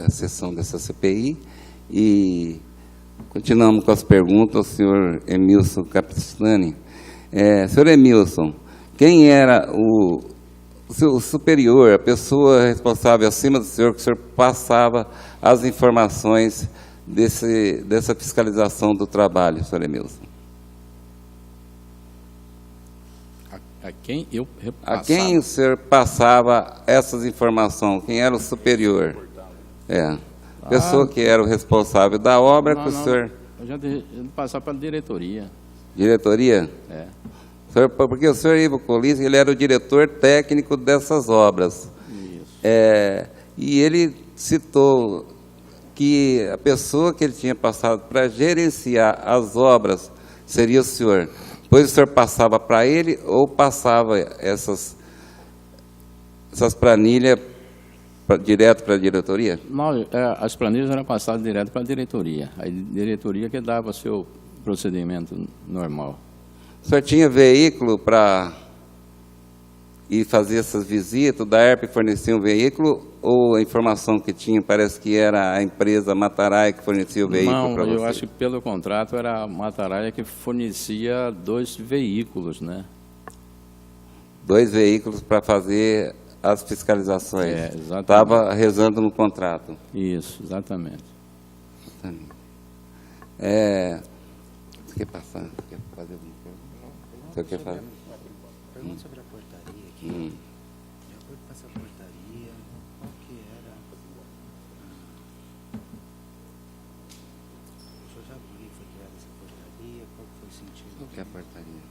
sessão dessa CPI e continuamos com as perguntas ao senhor Emilson Capistrani. Senhor Emilson, quem era o seu superior, a pessoa responsável acima do senhor, que o senhor passava as informações dessa fiscalização do trabalho, senhor Emilson? A quem eu repassava? A quem o senhor passava essas informações? Quem era o superior? Pessoa que era o responsável da obra que o senhor... Eu já passava para a diretoria. Diretoria? Porque o senhor Ivo Colis, ele era o diretor técnico dessas obras. Isso. E ele citou que a pessoa que ele tinha passado para gerenciar as obras seria o senhor. Depois o senhor passava para ele ou passava essas planilhas direto para a diretoria? Não, as planilhas eram passadas direto para a diretoria. A diretoria que dava o seu procedimento normal. O senhor tinha veículo para ir fazer essas visitas? Da ERP fornecia um veículo ou a informação que tinha parece que era a empresa Mataraia que fornecia o veículo para você? Não, eu acho que pelo contrato era a Mataraia que fornecia 2 veículos, né? 2 veículos para fazer as fiscalizações. Exatamente. Estava rezando no contrato. Isso, exatamente. Você quer passar? Você quer fazer alguma coisa? Você quer fazer? Pergunta sobre a portaria aqui. De acordo com essa portaria, qual que era? O senhor sabe por que foi criada essa portaria? Qual que foi o sentido? Qual que é a portaria?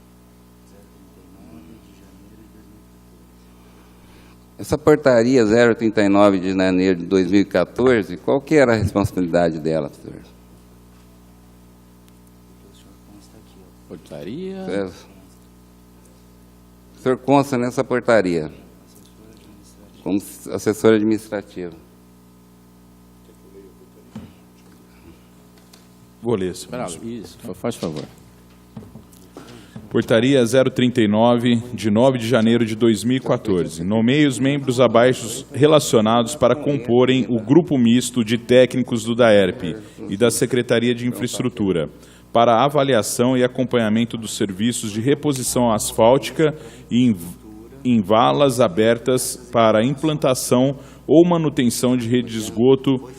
039 de janeiro de 2014. Essa portaria 039 de janeiro de 2014, qual que era a responsabilidade dela, senhor? O senhor consta aqui, ó. Portaria. O senhor consta nessa portaria como assessor administrativo. Vou ler. Isso, faz favor. Portaria 039, de 9 de janeiro de 2014. Nomeie os membros abaixo relacionados para comporem o grupo misto de técnicos do DAERP e da Secretaria de Infraestrutura, para avaliação e acompanhamento dos serviços de reposição asfáltica e em valas abertas para implantação ou manutenção de rede de esgoto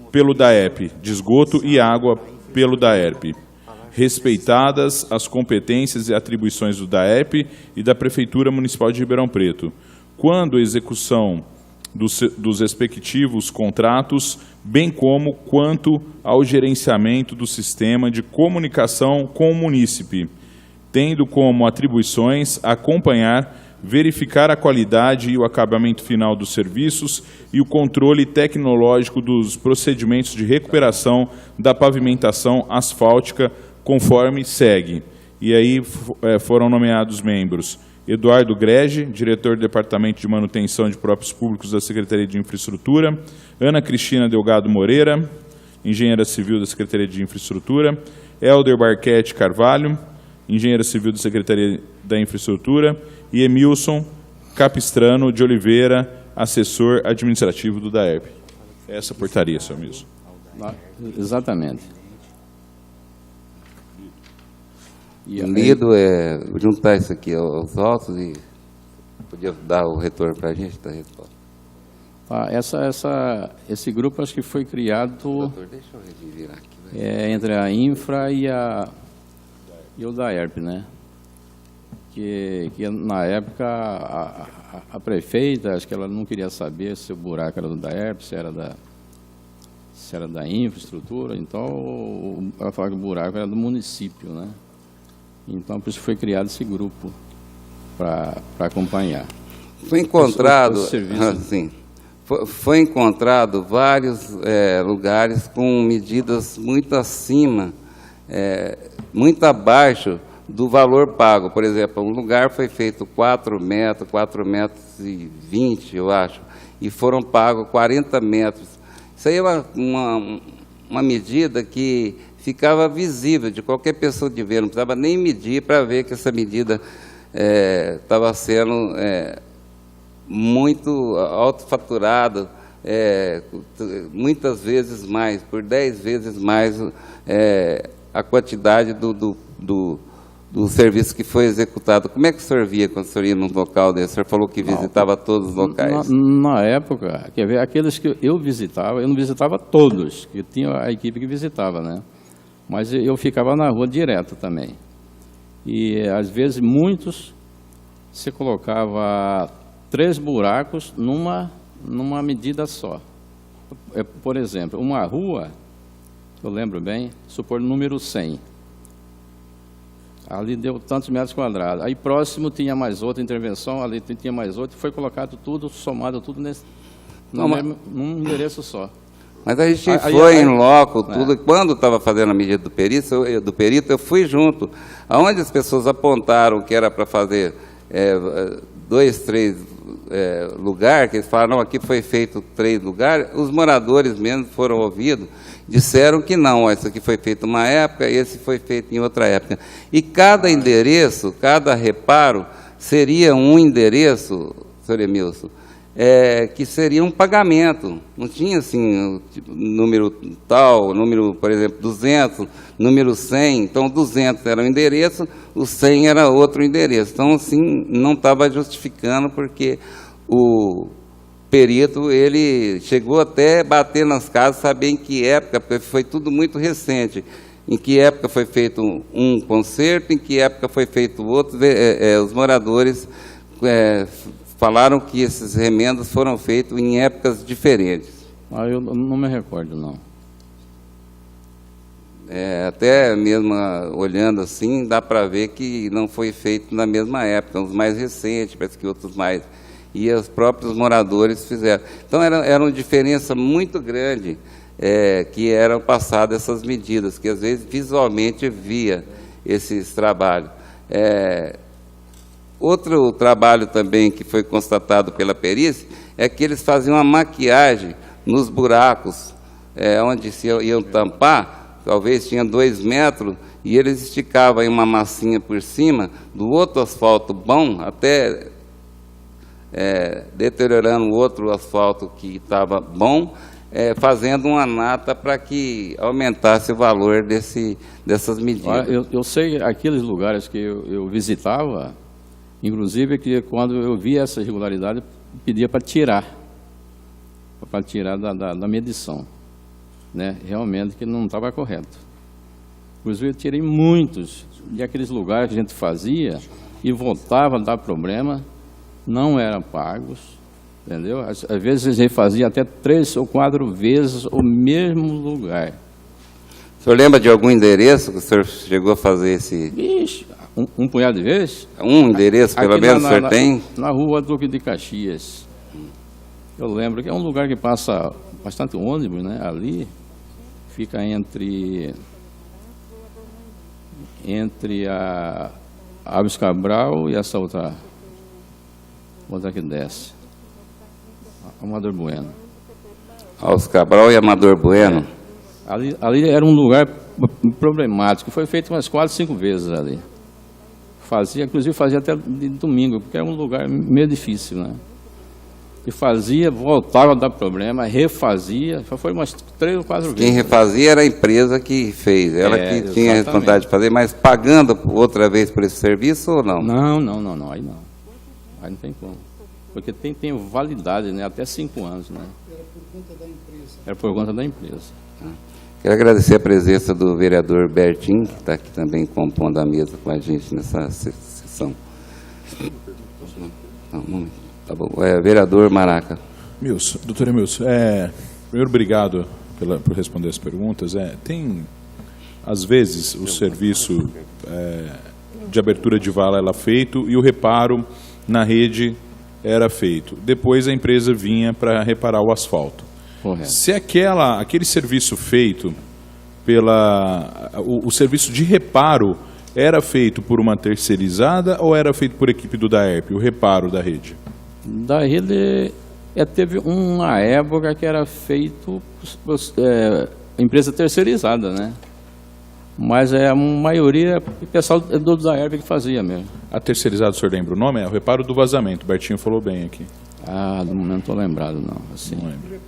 pelo DAERP, de esgoto e água pelo DAERP, respeitadas as competências e atribuições do DAERP e da Prefeitura Municipal de Ribeirão Preto, quando a execução dos respectivos contratos, bem como quanto ao gerenciamento do sistema de comunicação com o munícipe, tendo como atribuições acompanhar, verificar a qualidade e o acabamento final dos serviços e o controle tecnológico dos procedimentos de recuperação da pavimentação asfáltica, conforme segue. E aí foram nomeados membros: Eduardo Grege, diretor do Departamento de Manutenção de Próprios Públicos da Secretaria de Infraestrutura; Ana Cristina Delgado Moreira, engenheira civil da Secretaria de Infraestrutura; Helder Barquete Carvalho, engenheiro civil da Secretaria da Infraestrutura; e Emilson Capistrano de Oliveira, assessor administrativo do DAERP. Essa portaria, senhor Emilson. Exatamente. Lido juntar isso aqui aos autos e podia dar o retorno para a gente da resposta. Esse grupo acho que foi criado Doutor, deixa eu revirar aqui. entre a Infra e o DAERP, né? Que na época a prefeita, acho que ela não queria saber se o buraco era do DAERP, se era da infraestrutura, então ela falava que o buraco era do município, né? Então por isso foi criado esse grupo para acompanhar. Foi encontrado, foi encontrado vários lugares com medidas muito acima, muito abaixo do valor pago. Por exemplo, um lugar foi feito 4 metros, 4 metros e 20, eu acho, e foram pagos 40 metros. Isso aí é uma medida que ficava visível de qualquer pessoa de ver, não precisava nem medir para ver que essa medida estava sendo muito autofaturada muitas vezes mais, por 10 vezes mais a quantidade do serviço que foi executado. Como é que o senhor via quando o senhor ia num local desse? O senhor falou que visitava todos os locais. Na época, quer ver, aqueles que eu não visitava todos, que tinha a equipe que visitava, né? Mas eu ficava na rua direto também. E, às vezes, muitos, você colocava 3 buracos numa medida só. Por exemplo, uma rua, eu lembro bem, supor número 100. Ali deu tantos metros quadrados. Aí próximo tinha mais outra intervenção, ali tinha mais outra, foi colocado tudo, somado tudo num endereço só. Mas a gente foi em loco, tudo. Quando estava fazendo a medida do perito, eu fui junto. Aonde as pessoas apontaram que era para fazer 2, 3 lugares, que eles falaram, não, aqui foi feito 3 lugares, os moradores mesmo foram ouvidos, disseram que não, isso aqui foi feito uma época, esse foi feito em outra época. E cada endereço, cada reparo, seria um endereço, senhor Emilson, que seria um pagamento. Não tinha assim, número tal, número, por exemplo, 200, número 100. Então, 200 era um endereço, o 100 era outro endereço. Então, assim, não estava justificando, porque o perito, ele chegou até bater nas casas, saber em que época, porque foi tudo muito recente, em que época foi feito um conserto, em que época foi feito outro. Os moradores falaram que esses remendos foram feitos em épocas diferentes. Eu não me recordo, não. Até mesmo olhando assim, dá para ver que não foi feito na mesma época, uns mais recentes, parece que outros mais. E os próprios moradores fizeram. Então, era uma diferença muito grande que eram passadas essas medidas, que às vezes visualmente via esses trabalhos. Outro trabalho também que foi constatado pela perícia é que eles faziam uma maquiagem nos buracos, onde se iam tampar, talvez tinha 2 metros, e eles esticavam aí uma massinha por cima do outro asfalto bom, até deteriorando o outro asfalto que estava bom, fazendo uma nata para que aumentasse o valor dessas medidas. Eu sei aqueles lugares que eu visitava, inclusive que quando eu via essa irregularidade, eu pedia para tirar da medição, né? Realmente que não estava correto. Inclusive eu tirei muitos de aqueles lugares que a gente fazia e voltava a dar problema, não eram pagos, entendeu? Às vezes a gente fazia até 3 ou 4 vezes o mesmo lugar. O senhor lembra de algum endereço que o senhor chegou a fazer esse... Ixi, um punhado de vezes? Um endereço, pelo menos, o senhor tem? Na rua Duque de Caxias. Eu lembro que é um lugar que passa bastante ônibus, né? Ali fica entre a Alves Cabral e essa outra que desce. Amador Bueno. Alves Cabral e Amador Bueno. Ali era um lugar problemático, foi feito umas 4, 5 vezes ali. Inclusive fazia até de domingo, porque era um lugar meio difícil, né? E fazia, voltava a dar problema, refazia, foi umas 3 ou 4 vezes. Quem refazia era a empresa que fez, ela que tinha vontade de fazer, mas pagando outra vez por esse serviço ou não? Não, aí não. Aí não tem como. Porque tem validade, né? Até 5 anos, né? Era por conta da empresa. Quero agradecer a presença do vereador Bertin, que está aqui também compondo a mesa com a gente nessa sessão. Tá bom. Vereador Maraca. Doutor Emilson, primeiro, obrigado por responder as perguntas. Tem, às vezes, o serviço de abertura de vala era feito e o reparo na rede era feito. Depois a empresa vinha para reparar o asfalto. Correto. Se aquele serviço feito o serviço de reparo era feito por uma terceirizada ou era feito por equipe do DAERP, o reparo da rede? Da rede teve uma época que era feito empresa terceirizada, né? Mas a maioria o pessoal do DAERP que fazia mesmo. A terceirizada, o senhor lembra o nome? É o reparo do vazamento, o Bertinho falou bem aqui. No momento não estou lembrado, não. Assim. Não lembro.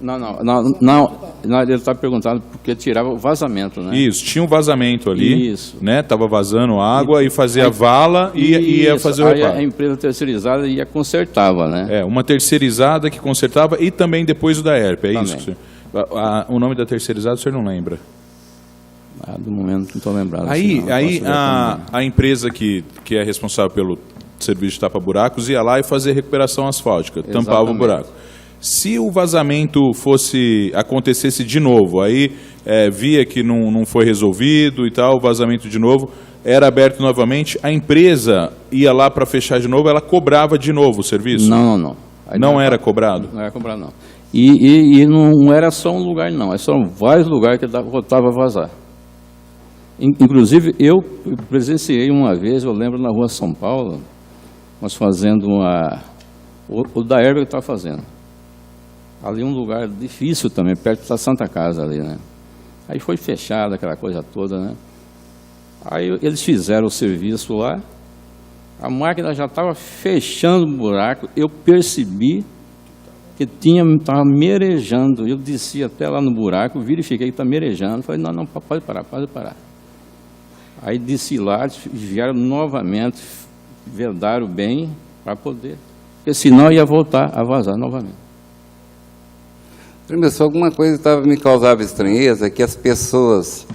Não, ele está perguntando porque tirava o vazamento, né? Isso, tinha um vazamento ali, Isso. né? Tava vazando água e fazia vala e ia fazer o aí reparo. a empresa terceirizada ia consertava, né? Uma terceirizada que consertava e também depois o da ERP, é Também. isso? Senhor? O nome da terceirizada o senhor não lembra? Do momento não estou lembrado. Aí assim, não, posso ver também. a empresa que é responsável pelo serviço de tapa-buracos ia lá e fazia recuperação asfáltica, tampava o Exatamente. buraco. Se o vazamento acontecesse de novo, aí via que não foi resolvido e tal, o vazamento de novo, era aberto novamente, a empresa ia lá para fechar de novo, ela cobrava de novo o serviço? Não. Aí Não era cobrado? Não era cobrado, não. E não era só um lugar, não. São vários lugares que voltava a vazar. Inclusive, eu presenciei uma vez, eu lembro, na rua São Paulo, nós fazendo o da Erva que estava fazendo. Ali um lugar difícil também, perto da Santa Casa ali, né? Aí foi fechada aquela coisa toda, né? Aí eles fizeram o serviço lá, a máquina já estava fechando o buraco, eu percebi que estava merejando. Eu desci até lá no buraco, verifiquei que está merejando. Falei, não, pode parar. Aí desci lá, vieram novamente, vedaram bem para poder, porque senão ia voltar a vazar novamente. Primeiro, só alguma coisa que me causava estranheza, que as pessoas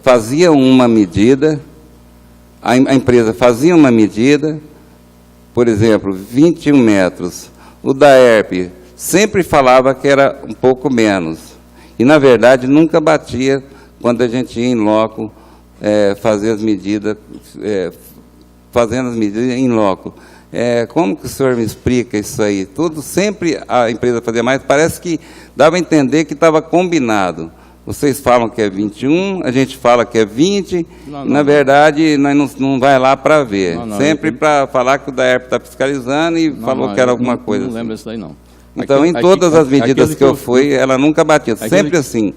faziam uma medida, a empresa fazia uma medida, por exemplo, 21 metros. O da ERP sempre falava que era um pouco menos. E, na verdade, nunca batia quando a gente ia em loco fazer as medidas, fazendo as medidas em loco. Como que o senhor me explica isso aí? Tudo sempre a empresa fazia mais, parece que dava a entender que estava combinado. Vocês falam que é 21, a gente fala que é 20, na verdade, nós não vai lá para ver. Sempre para falar que o da ERP está fiscalizando e falou que era alguma coisa. Não lembro disso daí, não. Então, em todas as medidas que eu fui, ela nunca batia. Sempre assim,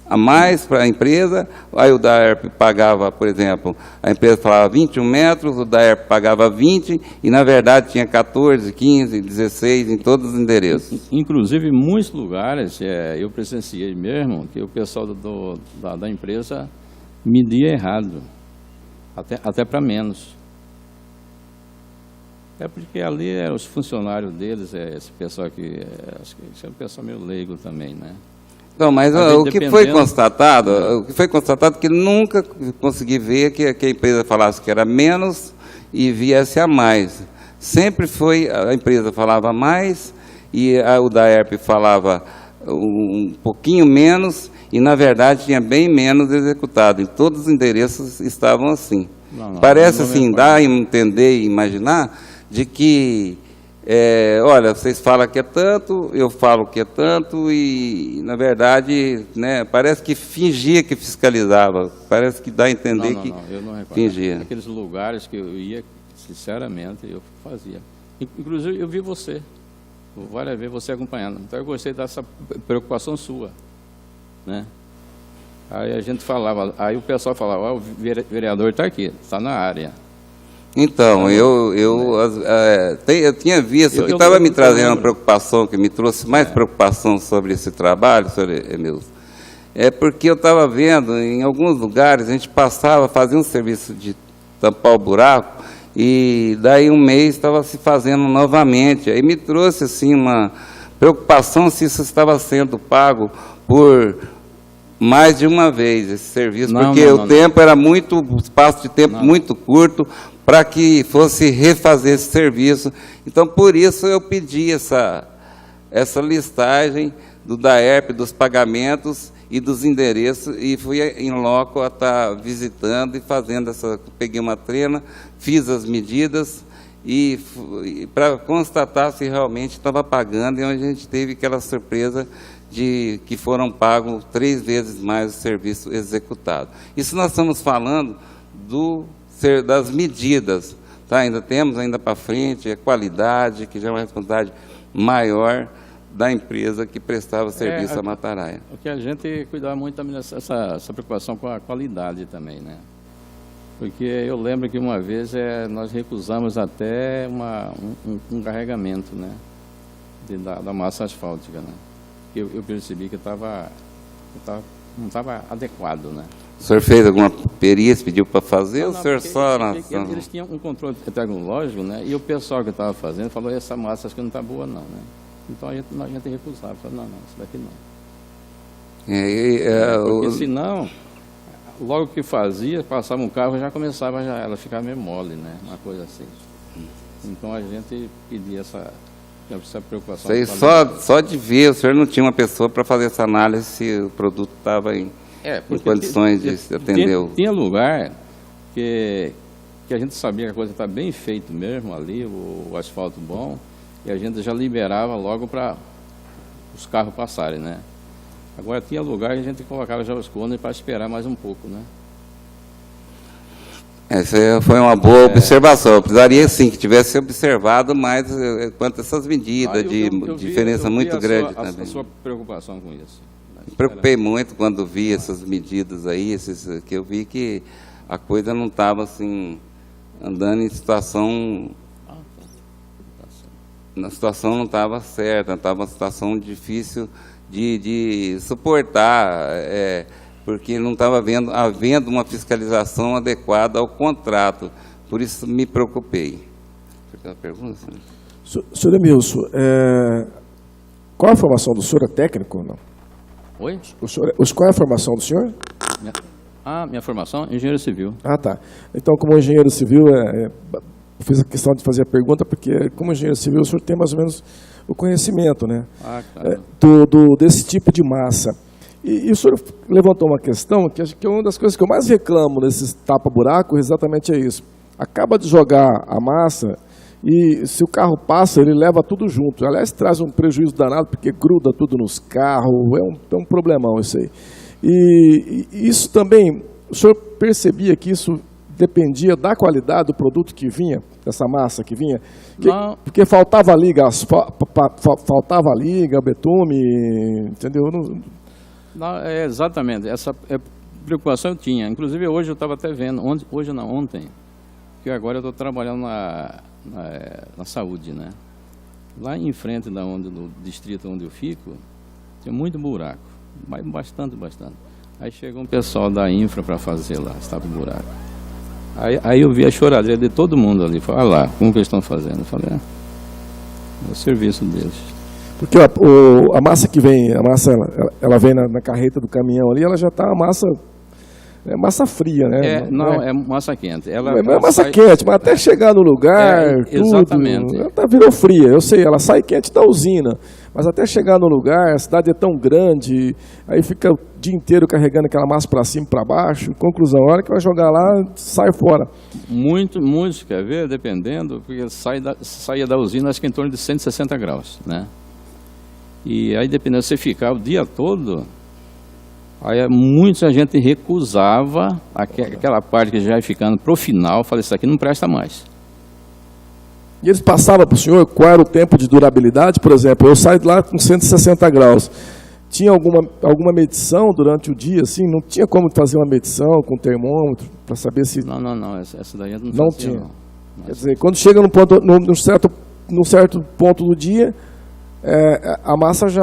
a mais para a empresa, aí o da ERP pagava, por exemplo, a empresa falava 21 metros, o da ERP pagava 20, e na verdade tinha 14, 15, 16 em todos os endereços. Inclusive, em muitos lugares, eu presenciei mesmo, que o pessoal da empresa media errado, até para menos. Porque ali os funcionários deles, esse pessoal que acho que é um pessoal meio leigo também, né? Não, mas o que foi constatado, que nunca consegui ver que a empresa falasse que era menos e viesse a mais. Sempre foi, a empresa falava mais e o da ERP falava um pouquinho menos e, na verdade, tinha bem menos executado. Em todos os endereços estavam assim. Parece assim, dá a entender e imaginar de que olha, vocês falam que é tanto, eu falo que é tanto e, na verdade, parece que fingia que fiscalizava. Parece que dá a entender que eu não recordo. fingia. Aqueles lugares que eu ia, sinceramente, eu fazia. Inclusive, eu vi você, várias vezes você acompanhando. Então, eu gostei dessa preocupação sua, né? Aí a gente falava, aí o pessoal falava, o vereador está aqui, está na área. Então, eu tinha visto, que estava me trazendo uma preocupação, que me trouxe mais preocupação sobre esse trabalho, senhor Emilson, porque eu estava vendo, em alguns lugares, a gente passava, fazia um serviço de tampar o buraco, e daí um mês estava se fazendo novamente. Aí me trouxe assim, uma preocupação se isso estava sendo pago por mais de uma vez, esse serviço, porque o tempo era muito, o espaço de tempo muito curto, para que fosse refazer esse serviço. Então, por isso, eu pedi essa listagem do DAERP, dos pagamentos e dos endereços, e fui em loco a estar visitando e fazendo peguei uma trena, fiz as medidas, e para constatar se realmente estava pagando, e onde a gente teve aquela surpresa de que foram pagos 3 vezes mais o serviço executado. Isso nós estamos falando das medidas, tá? Ainda temos para frente a qualidade, que já é uma responsabilidade maior da empresa que prestava serviço à Mataraia. O que a gente cuidava muito também essa preocupação com a qualidade também, né? Porque eu lembro que uma vez nós recusamos até um carregamento, né? Da massa asfáltica, né? eu percebi que não estava adequado, né? O senhor fez alguma perícia, pediu para fazer, ou o senhor só... Eles tinham um controle tecnológico, né? E o pessoal que estava fazendo falou, essa massa acho que não está boa não, né? Então a gente recusava, falou, não, isso daqui não. Porque senão, logo que fazia, passava um carro, já começava ela a ficar meio mole, né? Uma coisa assim. Então a gente pedia essa preocupação. Só de ver, o senhor não tinha uma pessoa para fazer essa análise se o produto estava em condições de atender Tinha lugar que a gente sabia que a coisa está bem feita mesmo ali, o asfalto bom, e a gente já liberava logo para os carros passarem, né? Agora tinha lugar que a gente colocava já os cones para esperar mais um pouco, né? Essa foi uma boa observação. Eu precisaria, sim, que tivesse observado mais quanto a essas medidas de diferença muito grande também. A sua preocupação com isso. Me preocupei muito quando vi essas medidas aí, que eu vi que a coisa não estava assim, andando em situação... A situação não estava certa, estava uma situação difícil de suportar, porque não estava havendo uma fiscalização adequada ao contrato. Por isso me preocupei. Você tem uma pergunta? Senhor Emilson, qual a formação do senhor? É técnico ou não? Oi? Qual é a formação do senhor? Minha formação? Engenheiro civil. Ah, tá. Então, como engenheiro civil, eu fiz a questão de fazer a pergunta, porque como engenheiro civil, o senhor tem mais ou menos o conhecimento, né? Claro. Desse tipo de massa. E o senhor levantou uma questão que acho que é uma das coisas que eu mais reclamo nesses tapa-buraco, exatamente é isso. Acaba de jogar a massa e se o carro passa, ele leva tudo junto. Aliás, traz um prejuízo danado, porque gruda tudo nos carros, é um problemão isso aí. E isso também, o senhor percebia que isso dependia da qualidade do produto que vinha, dessa massa que vinha? Porque faltava liga, faltava liga, betume, entendeu? Não, exatamente, essa preocupação eu tinha. Inclusive hoje eu estava até vendo, ontem, que agora eu estou trabalhando na saúde, né? Lá em frente do distrito onde eu fico, tinha muito buraco, bastante. Aí chegou um pessoal da infra para fazer lá, estava um buraco. Aí eu vi a choradeira de todo mundo ali, falei, olha lá, como que eles estão fazendo? Eu falei, é o serviço deles. Porque a massa que vem, ela vem na carreta do caminhão ali, ela já está massa fria, né? É massa quente. É massa quente, mas até chegar no lugar, exatamente. Ela virou fria, eu sei, ela sai quente da usina, mas até chegar no lugar, a cidade é tão grande, aí fica o dia inteiro carregando aquela massa para cima e para baixo, conclusão, a hora que vai jogar lá, sai fora. Muito, quer ver, dependendo, porque saia da usina, acho que em torno de 160 graus, né? E aí, dependendo, você ficar o dia todo, aí muita gente recusava aquela parte que já ia ficando para o final, falei, isso aqui não presta mais. E eles passavam para o senhor qual era o tempo de durabilidade, por exemplo, eu saio de lá com 160 graus. Tinha alguma medição durante o dia, assim? Não tinha como fazer uma medição com termômetro para saber se... Não, essa daí não tinha. Não. Quer dizer, quando chega num certo ponto do dia, a massa já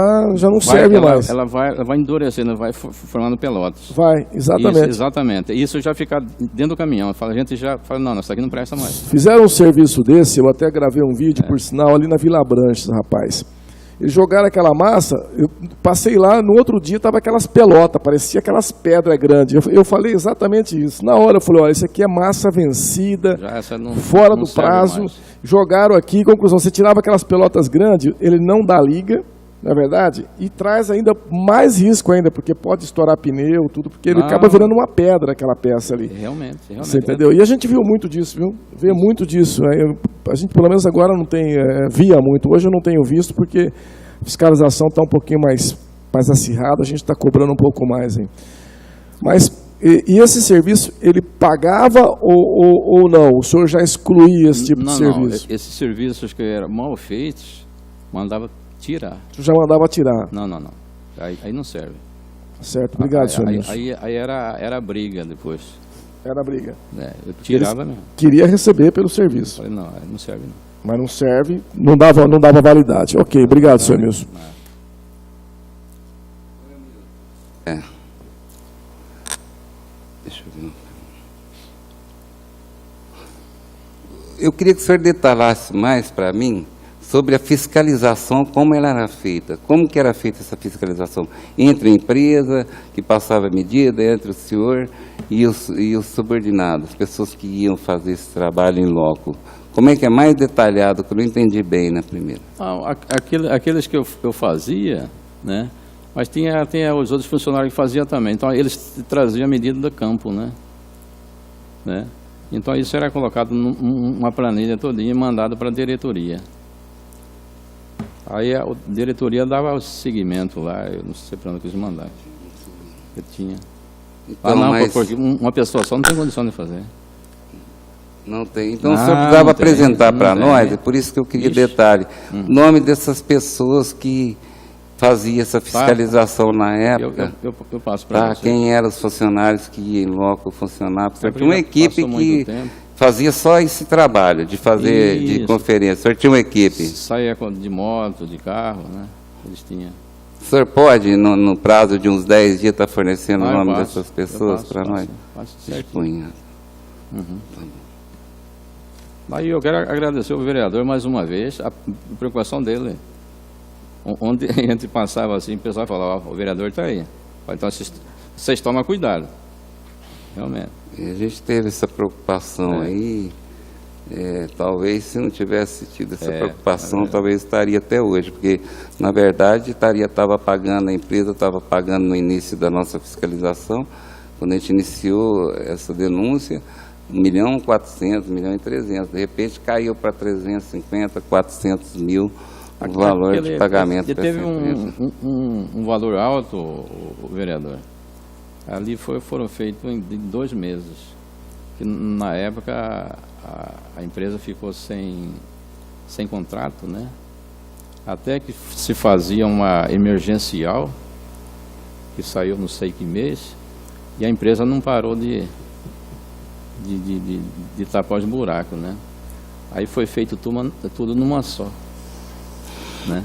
não serve mais. Ela vai endurecendo, vai formando pelotas. Vai, exatamente. Isso, exatamente. Isso já fica dentro do caminhão. A gente já fala, não, isso aqui não presta mais. Fizeram um serviço desse, eu até gravei um vídeo, por sinal, ali na Vila Branches, rapaz. Eles jogaram aquela massa, eu passei lá, no outro dia estava aquelas pelotas, parecia aquelas pedras grandes. Eu falei exatamente isso. Na hora eu falei, olha, isso aqui é massa vencida, fora do prazo. Jogaram aqui, conclusão, você tirava aquelas pelotas grandes, ele não dá liga, na verdade, e traz ainda mais risco ainda, porque pode estourar pneu, tudo, porque ele acaba virando uma pedra, aquela peça ali. Realmente. Você entendeu? E a gente viu muito disso, viu? Vê muito disso. A gente, pelo menos agora, não tem, via muito. Hoje eu não tenho visto, porque a fiscalização está um pouquinho mais acirrada, a gente está cobrando um pouco mais. Hein? Mas, e esse serviço, ele pagava ou não? O senhor já excluía esse tipo de serviço? Não, esses serviços que eram mal feitos, mandava tirar. Tu já mandava tirar? Não. Aí não serve. Certo, obrigado, senhor Nilson. Aí era briga depois. Era briga. Eu tirava mesmo. Queria receber pelo serviço. Falei, não serve não. Mas não serve, não dava validade. Ok, obrigado, senhor Nilson. Deixa eu ver. Eu queria que o senhor detalhasse mais para mim sobre a fiscalização, como ela era feita. Como que era feita essa fiscalização? Entre a empresa que passava a medida, entre o senhor e os subordinados, pessoas que iam fazer esse trabalho em loco. Como é que é mais detalhado, que eu não entendi bem na primeira? Aqueles que eu fazia, né? Mas tinha os outros funcionários que faziam também. Então, eles traziam a medida do campo, né? Então, isso era colocado numa planilha todinha e mandado para a diretoria. Aí a diretoria dava o seguimento lá, eu não sei para onde quis mandar. Eu tinha. Então, não, mas... porque uma pessoa só não tem condição de fazer. Não tem. Então o senhor precisava apresentar para nós, é por isso que eu queria detalhe. O nome dessas pessoas que faziam essa fiscalização na época. Eu passo para você. Quem eram os funcionários que iam em loco funcionar? Porque tinha uma equipe que fazia só esse trabalho de fazer de conferência. O senhor tinha uma equipe? Saía de moto, de carro, né? Eles tinham. O senhor pode, no prazo de uns 10 dias, estar fornecendo o nome dessas pessoas para nós? Disponha. Aí eu quero agradecer ao vereador mais uma vez, a preocupação dele. Onde a gente passava assim, o pessoal falava, o vereador está aí. Então vocês tomam cuidado. Realmente. E a gente teve essa preocupação aí. Talvez se não tivesse tido essa preocupação, talvez estaria até hoje, porque na verdade estava pagando, a empresa estava pagando no início da nossa fiscalização, quando a gente iniciou essa denúncia, 1.400.000, 1.300.000, de repente caiu para 350, 400 mil o valor de pagamento. Ele teve um valor alto, o vereador. Ali foram feitos em 2 meses, que na época a empresa ficou sem contrato, né? Até que se fazia uma emergencial, que saiu não sei que mês, e a empresa não parou de tapar os buracos, né? Aí foi feito tudo numa só, né?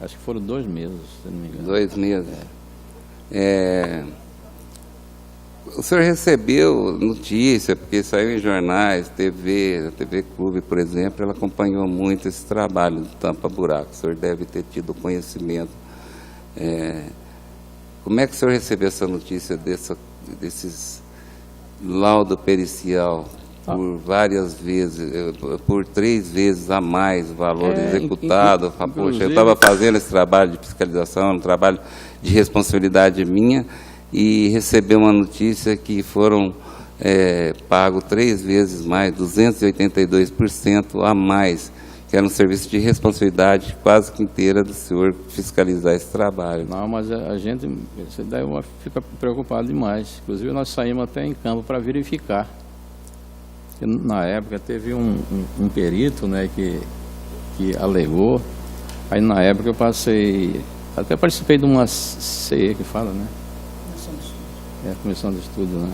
Acho que foram 2 meses, se não me engano. 2 meses. O senhor recebeu notícia, porque saiu em jornais, a TV Clube, por exemplo, ela acompanhou muito esse trabalho do tampa-buraco. O senhor deve ter tido conhecimento. Como é que o senhor recebeu essa notícia desses laudo pericial por várias vezes, por 3 vezes a mais o valor executado? Poxa, eu estava fazendo esse trabalho de fiscalização, um trabalho de responsabilidade minha, e recebeu uma notícia que foram pagos 3 vezes mais, 282% a mais, que era um serviço de responsabilidade quase que inteira do senhor fiscalizar esse trabalho. Não, mas a gente fica preocupado demais. Inclusive, nós saímos até em campo para verificar. Porque, na época, teve um perito, né, que alegou. Aí, na época, eu até participei de uma CE que fala, né? Comissão de Estudo, né?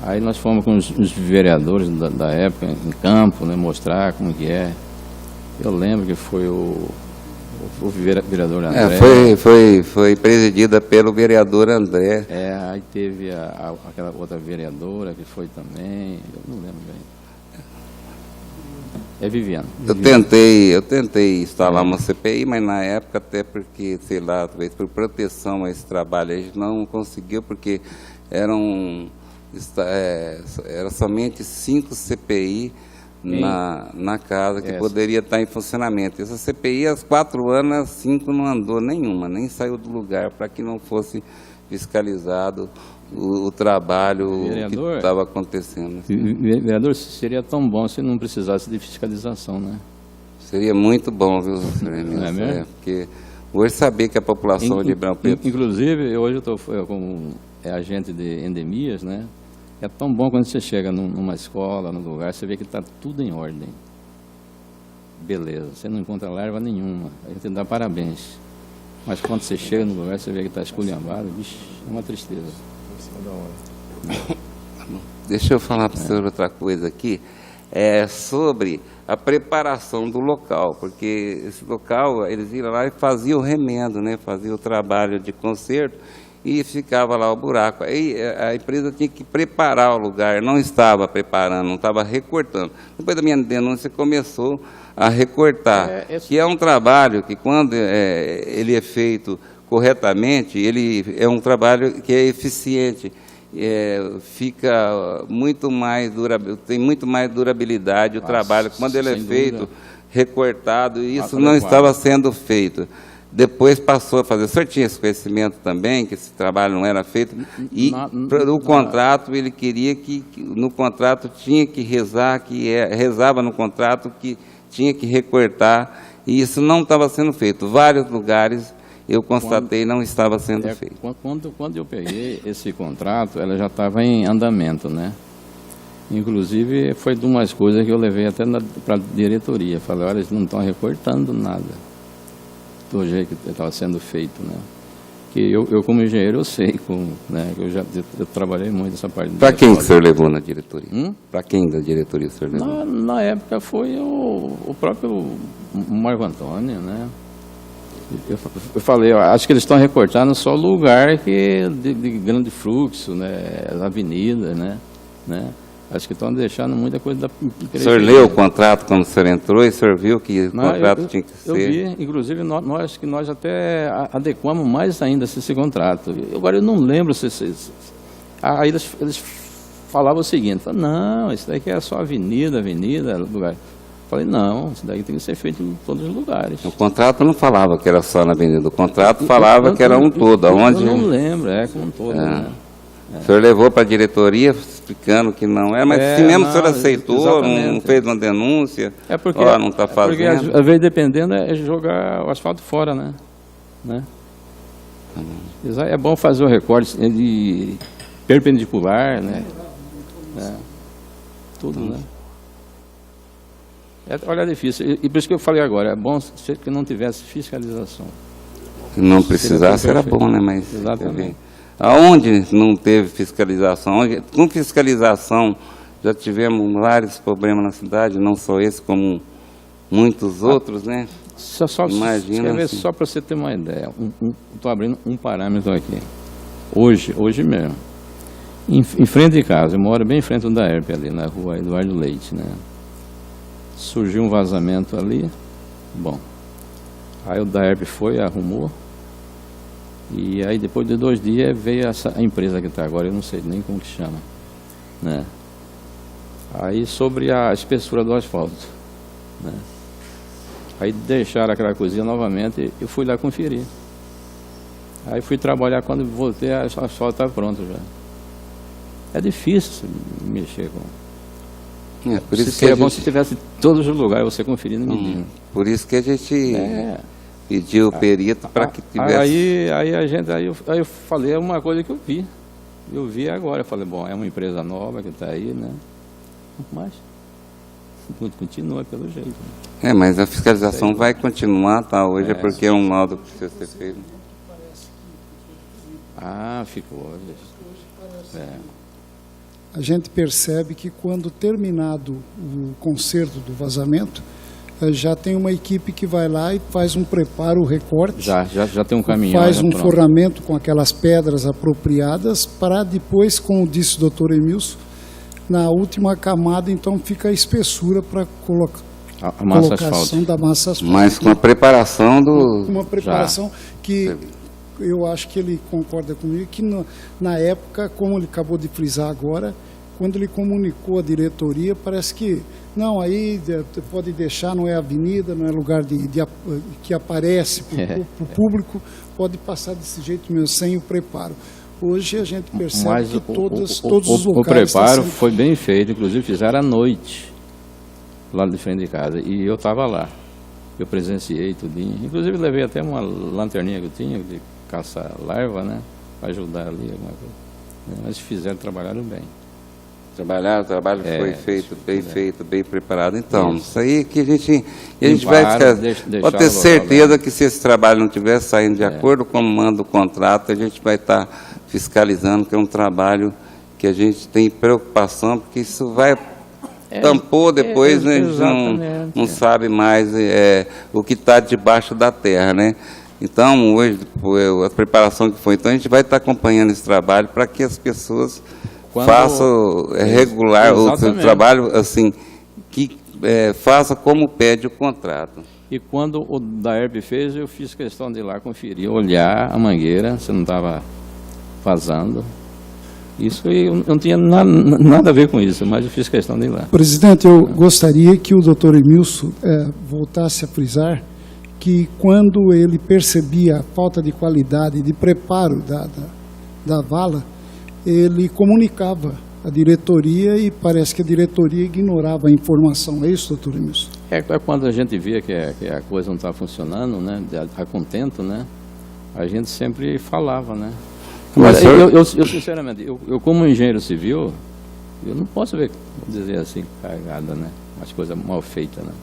Aí nós fomos com os vereadores da época em campo, né, mostrar como que é. Eu lembro que foi o vereador André. Foi presidida pelo vereador André. Aí teve aquela outra vereadora que foi também, eu não lembro bem. Viviane. Eu tentei instalar uma CPI, mas na época, até porque, sei lá, talvez por proteção a esse trabalho, a gente não conseguiu, porque era somente 5 CPI na casa que poderia estar em funcionamento. Essa CPI, às 4 anos, 5 não andou nenhuma, nem saiu do lugar, para que não fosse fiscalizado o trabalho que estava acontecendo. Vereador, seria tão bom se não precisasse de fiscalização, né? Seria muito bom, viu, senhor Emílio? Não é mesmo? Porque hoje saber que a população de Ribeirão Preto... Inclusive, hoje eu estou como agente de endemias, né? É tão bom quando você chega numa escola, num lugar, você vê que está tudo em ordem. Beleza, você não encontra larva nenhuma, a gente dá parabéns. Mas quando você chega no lugar, você vê que está esculhambado, bicho, é uma tristeza. Deixa eu falar para o senhor outra coisa aqui, sobre a preparação do local, porque esse local, eles iam lá e faziam o remendo, né? Faziam o trabalho de conserto, e ficava lá o buraco. Aí a empresa tinha que preparar o lugar, não estava preparando, não estava recortando. Depois da minha denúncia começou a recortar, que é um trabalho que quando ele é feito corretamente, ele é um trabalho que é eficiente, fica muito mais tem muito mais durabilidade o trabalho, quando ele é feito recortado, e isso não estava sendo feito. Depois passou a fazer. O senhor tinha esse conhecimento também, que esse trabalho não era feito, e o contrato, ele queria que no contrato tinha que rezar, rezava no contrato que tinha que recortar, e isso não estava sendo feito. Vários lugares eu constatei não estava sendo feito. Quando eu peguei esse contrato, ela já estava em andamento, né? Inclusive, foi de umas coisas que eu levei até para a diretoria. Falei, olha, eles não estão recortando nada do jeito que estava sendo feito, né? Que eu como engenheiro, eu sei, né? Eu trabalhei muito nessa parte. Para quem o senhor levou na diretoria? Para quem da diretoria o senhor levou? Na época foi o próprio Marco Antônio, né? Eu falei, acho que eles estão recortando só lugar de grande fluxo, né? As avenidas, né? Acho que estão deixando muita coisa da prefeitura. O senhor leu o contrato quando o senhor entrou e o senhor viu que o contrato tinha que ser? Eu vi, inclusive, nós até adequamos mais ainda esse contrato. Agora, eu não lembro aí eles falavam o seguinte, não, isso daqui é só avenida, lugar. Eu falei, não, isso daí tem que ser feito em todos os lugares. O contrato não falava que era só na avenida, o contrato falava que era um todo. Aonde... Eu não lembro, como um todo, né? O senhor levou para a diretoria explicando que não é, mas se mesmo o senhor aceitou, não fez uma denúncia, porque não está fazendo. Porque às vezes dependendo é jogar o asfalto fora, né? É bom fazer o recorte de perpendicular, né? Tudo, né? Olha, é difícil. E por isso que eu falei agora, é bom que não tivesse fiscalização. Se não precisasse era bom, né? Mas exatamente. Aonde não teve fiscalização? Com fiscalização já tivemos vários problemas na cidade, não só esse, como muitos outros, né? Imagina. Assim. Só para você ter uma ideia, estou abrindo um parâmetro aqui. Hoje mesmo, em frente de casa, eu moro bem em frente da ERP ali, na rua Eduardo Leite, né? Surgiu um vazamento ali, bom, aí o da ERP foi, arrumou, e aí depois de 2 dias veio a empresa que está agora, eu não sei nem como que chama, né? Aí sobre a espessura do asfalto, né? Aí deixaram aquela coisinha novamente, eu fui lá conferir. Aí fui trabalhar, quando voltei, o asfalto estava pronto já. É difícil mexer com... por isso seria bom se tivesse em todos os lugares você conferindo e medindo. Por isso que a gente pediu o perito para que tivesse... Aí eu falei uma coisa que eu vi. Eu vi agora, eu falei, bom, é uma empresa nova que está aí, né? Mas continua pelo jeito. Né? Mas a fiscalização vai continuar, tá? Hoje é porque é um laudo que precisa ser feito. Ficou. A gente percebe que quando terminado o conserto do vazamento, já tem uma equipe que vai lá e faz um preparo, o recorte. Já tem um caminhão. Faz um forramento com aquelas pedras apropriadas para depois, como disse o Dr. Emilson, na última camada, então fica a espessura para a massa asfáltica. Da massa asfáltica. Mas com a preparação do... Uma preparação que eu acho que ele concorda comigo, que na época, como ele acabou de frisar agora, quando ele comunicou à diretoria, parece que, não, aí pode deixar, não é avenida, não é lugar que aparece para o público, pode passar desse jeito mesmo, sem o preparo. Hoje a gente percebe que todos os locais... O preparo foi bem feito, inclusive fizeram à noite, lá de frente de casa, e eu estava lá. Eu presenciei tudinho, inclusive levei até uma lanterninha que eu tinha, de caçar larva, né, para ajudar ali alguma coisa. Mas trabalharam bem. O trabalho foi feito, bem preparado. Então, isso aí que a gente vai ficar... Pode ter certeza que se esse trabalho não estiver saindo de acordo com o manda o contrato, a gente vai estar fiscalizando, que é um trabalho que a gente tem preocupação, porque isso vai tampou depois, né, a gente não sabe mais o que está debaixo da terra, né? Então, hoje, a preparação que foi, então a gente vai estar acompanhando esse trabalho para que as pessoas façam regular o seu trabalho, assim, que faça como pede o contrato. E quando o DAERP fez, eu fiz questão de ir lá conferir, olhar a mangueira, se não estava vazando. Isso eu não tinha nada a ver com isso, mas eu fiz questão de ir lá. Presidente, eu gostaria que o doutor Emilson voltasse a frisar que quando ele percebia a falta de qualidade, de preparo da vala, ele comunicava a diretoria e parece que a diretoria ignorava a informação. É isso, doutor Emilson? É quando a gente via que a coisa não estava funcionando, né, a contento, né, a gente sempre falava, né. Mas eu sinceramente, eu como engenheiro civil, eu não posso dizer assim, cagada, né, as coisas mal feitas, né.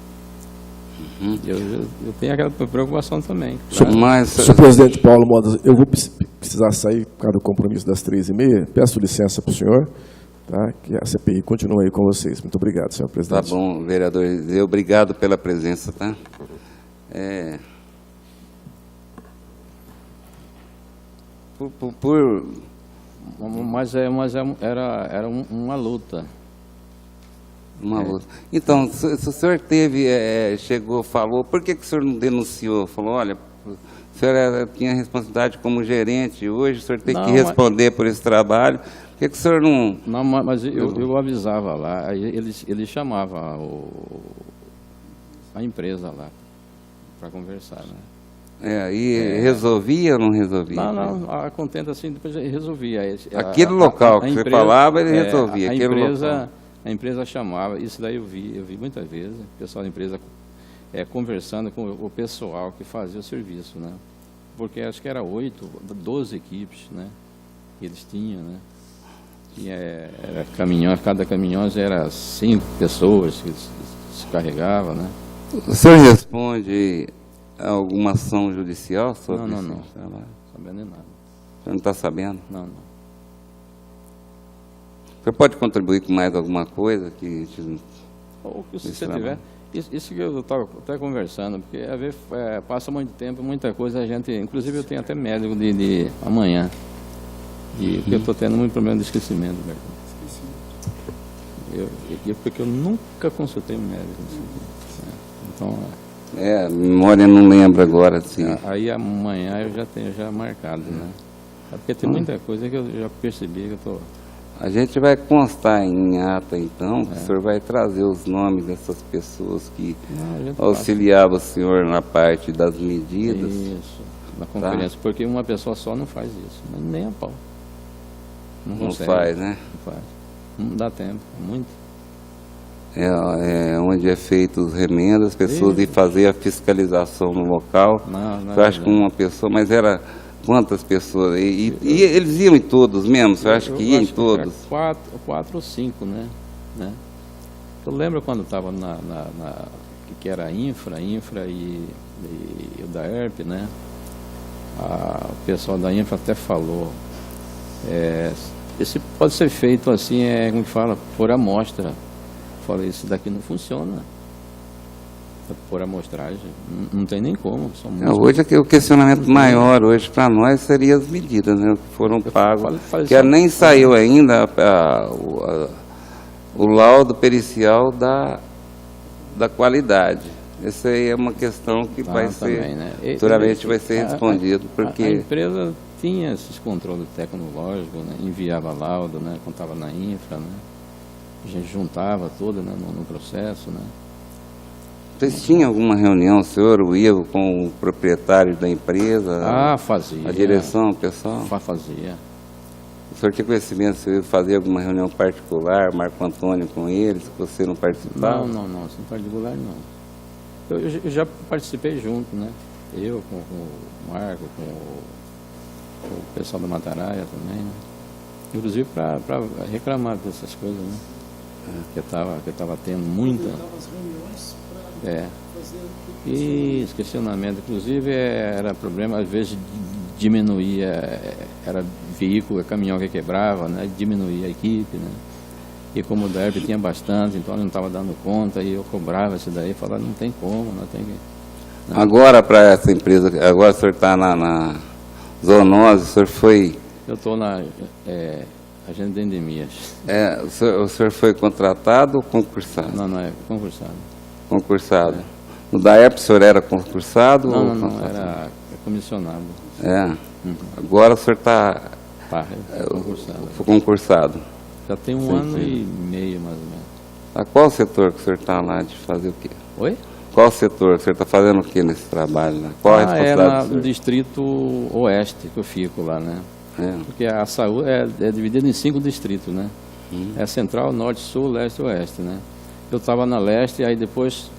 Eu tenho aquela preocupação também. Senhor presidente Paulo Modas, eu vou precisar sair por causa do compromisso das 3h30. Peço licença para o senhor, tá? Que a CPI continue aí com vocês. Muito obrigado, senhor presidente. Tá bom, vereador. Obrigado pela presença, tá? Mas era uma luta. Uma luta. Então, se o senhor chegou, falou, por que o senhor não denunciou? Falou, olha, o senhor tinha responsabilidade como gerente, hoje o senhor tem que responder por esse trabalho. Por que o senhor não... Não, mas eu avisava lá, aí ele chamava a empresa lá para conversar, né? E resolvia ou não resolvia? Não, a contenta assim, depois resolvia. Aquele local que você falava, ele resolvia. A empresa chamava, isso daí eu vi muitas vezes, o pessoal da empresa conversando com o pessoal que fazia o serviço, né? Porque acho que era 12 equipes, né? Que eles tinham, né? Era caminhão, cada caminhão era 5 pessoas que se carregava, né? O senhor responde a alguma ação judicial sobre isso? Não sabendo de nada. O senhor não está sabendo? Não. O senhor pode contribuir com mais alguma coisa Ou que se você tiver. Isso que eu estava até conversando, porque às vezes passa muito tempo, muita coisa, a gente. Inclusive eu tenho até médico de amanhã. Porque eu estou tendo muito problema de esquecimento, porque eu nunca consultei um médico. Então. A memória não lembra agora. Assim. Aí amanhã eu já tenho marcado, né? Porque tem muita coisa que eu já percebi que eu estou. A gente vai constar em ata, então, que o senhor vai trazer os nomes dessas pessoas que auxiliavam o senhor na parte das medidas. Isso, na conferência, porque uma pessoa só não faz isso, nem a pau. Não consegue. Não faz, né? Não faz. Não dá tempo, muito. Onde é feito os remendos, as pessoas iam fazer a fiscalização no local. Eu acho que uma pessoa, mas era... Quantas pessoas? E eles iam em todos mesmo? Você acha que ia em todos? 4 ou 5, né? Eu lembro quando estava que era a infra e o DAERP, né? O pessoal da infra até falou. Esse pode ser feito assim, como que fala, por amostra. Eu falei, isso daqui não funciona. Por amostragem, não tem nem como. Hoje o questionamento maior hoje para nós seria as medidas, né, que foram pagas, que nem saiu ainda o laudo pericial da qualidade. Essa aí é uma questão que vai ser, também, né? Futuramente vai ser respondido, porque... A empresa tinha esses controles tecnológicos, né, enviava laudo, né, quando estava na infra, né, a gente juntava tudo, né, no processo, né. Vocês tinham alguma reunião, o senhor, o Ivo, com o proprietário da empresa? Fazia. A direção, o pessoal? Fazia. O senhor tinha conhecimento, se eu fazia alguma reunião particular, Marco Antônio com eles, que você não participava? Não, sem particular não. Eu já participei junto, né? Eu com o Marco, com o pessoal da Mataraia também, né? Inclusive para reclamar dessas coisas, né? Que eu tava tendo muita... Isso, questionamento. Inclusive era problema, às vezes diminuía, era veículo, caminhão que quebrava, né? Diminuía a equipe, né? E como o DAERP tinha bastante, então ele não estava dando conta, e eu cobrava isso daí, falava, não tem como, não tem que... Agora, para essa empresa, agora o senhor está na zoonose, o senhor foi... Eu estou na agente de endemias. O senhor foi contratado ou concursado? Não é concursado. Concursado. No DAERP o senhor era concursado? Não, era comissionado. Agora o senhor está Concursado. concursado. Já tem um ano e meio, mais ou menos. A qual setor que o senhor está lá de fazer o quê? Oi? Qual setor? O senhor está fazendo o que nesse trabalho? Né? Qual a responsabilidade do no senhor? distrito oeste que eu fico lá, né? É. Porque a saúde é dividida em 5 distritos, né? É central, norte, sul, leste e oeste, né? Eu estava na leste, aí depois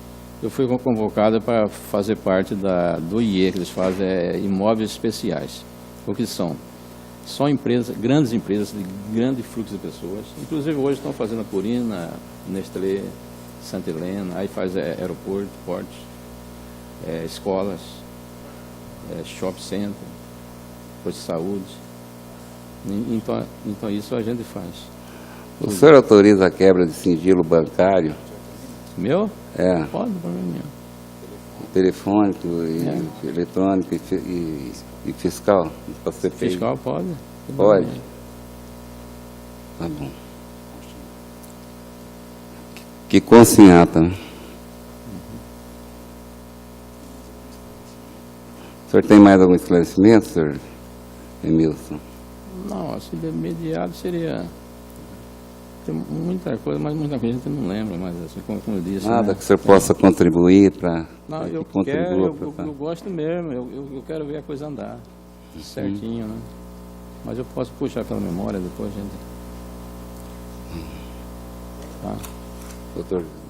eu fui convocado para fazer parte do IE, que eles fazem imóveis especiais. O que são? São empresas, grandes empresas de grande fluxo de pessoas. Inclusive hoje estão fazendo a Purina, Nestlé, Santa Helena, aí faz aeroporto, portos, escolas, shopping center, posto de saúde. Então isso a gente faz. O senhor autoriza a quebra de sigilo bancário? Meu? Telefônico Pode, problema meu. e eletrônico e fiscal? Para ser feito? Fiscal pode. Pode? Tá bom. Que consignata, né? O senhor tem mais algum esclarecimento, senhor Emilson? Não, assim, de imediato seria... Tem muita coisa, mas muita coisa a gente não lembra, mas assim, como eu disse... Nada né? que o senhor possa contribuir para... Não, eu quero, eu gosto mesmo, eu quero ver a coisa andar certinho, né? Mas eu posso puxar pela memória, depois a gente... Tá?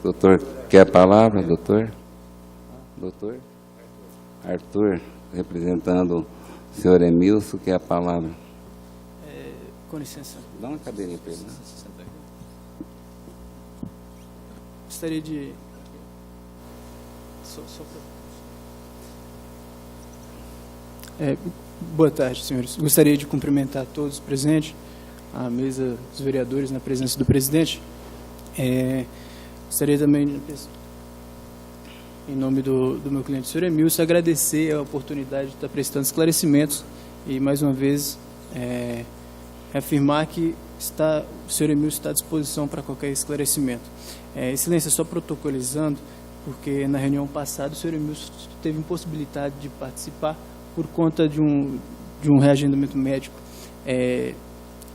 Doutor, quer a palavra, doutor? Doutor? Arthur, representando o senhor Emilson, quer a palavra? Com licença. Dá uma cadeirinha para ele. Né? Gostaria de... Boa tarde, senhores. Gostaria de cumprimentar todos os presentes, a mesa dos vereadores na presença do presidente. Gostaria também, em nome do meu cliente, senhor Emilson, agradecer a oportunidade de estar prestando esclarecimentos e, mais uma vez, afirmar que o senhor Emilson está à disposição para qualquer esclarecimento. Excelência, só protocolizando, porque na reunião passada o senhor Emilson teve impossibilidade de participar por conta de um reagendamento médico.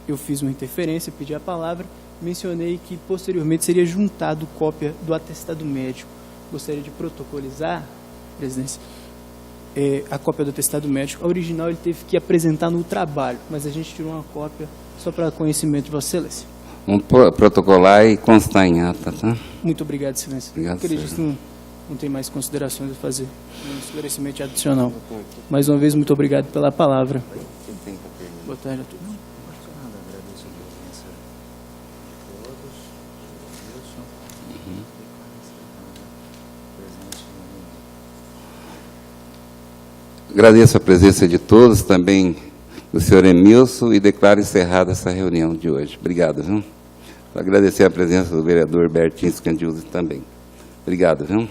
Eu fiz uma interferência, pedi a palavra, mencionei que posteriormente seria juntado cópia do atestado médico. Gostaria de protocolizar, presidência, a cópia do atestado médico. A original ele teve que apresentar no trabalho, mas a gente tirou uma cópia só para conhecimento de Vossa Excelência. Vamos protocolar e constar em ata, tá? Muito obrigado, Excelência. Obrigado, acredito que não tem mais considerações a fazer. Um esclarecimento adicional. Mais uma vez, muito obrigado pela palavra. Boa tarde a todos. Agradeço a audiência de todos. Wilson. Agradeço a presença de todos, também do senhor Emilson, e declaro encerrada essa reunião de hoje. Obrigado, viu? Agradecer a presença do vereador Bertins Candiuzi também. Obrigado, viu?